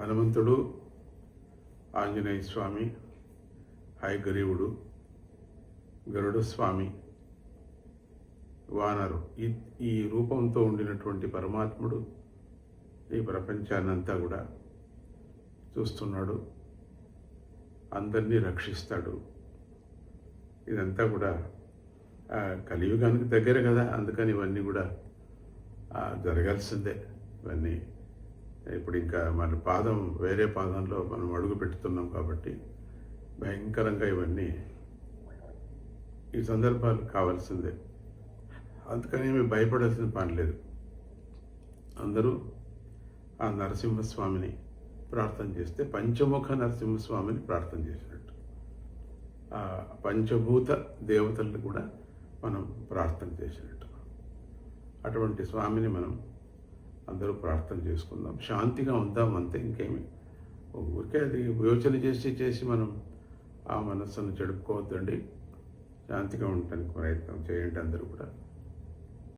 హనుమంతుడు, ఆంజనేయ స్వామి, హయగ్రీవుడు, గరుడ స్వామి, వానరు ఈ రూపంతో ఉండినటువంటి పరమాత్ముడు ఈ ప్రపంచాన్నంతా కూడా చూస్తున్నాడు, అందరినీ రక్షిస్తాడు. ఇదంతా కూడా కలియుగానికి దగ్గర కదా, అందుకని ఇవన్నీ కూడా జరగాల్సిందే. ఇవన్నీ ఇప్పుడు ఇంకా మన పాదం వేరే పాదంలో మనం అడుగు పెడుతున్నాం కాబట్టి భయంకరంగా ఇవన్నీ ఈ సందర్భాలు కావాల్సిందే. అందుకని మేము భయపడాల్సిన పని లేదు. అందరూ ఆ నరసింహస్వామిని ప్రార్థన చేస్తే పంచముఖ నరసింహస్వామిని ప్రార్థన చేసినట్టు, ఆ పంచభూత దేవతలను కూడా మనం ప్రార్థన చేసినట్టు. అటువంటి స్వామిని మనం అందరూ ప్రార్థన చేసుకుందాం, శాంతిగా ఉందాం, అంతే. ఇంకేమి ఊరికే అది యోచన చేసి మనం ఆ మనస్సును చెడుపుకోవద్దండి. శాంతిగా ఉండటానికి ప్రయత్నం చేయండి అందరూ కూడా.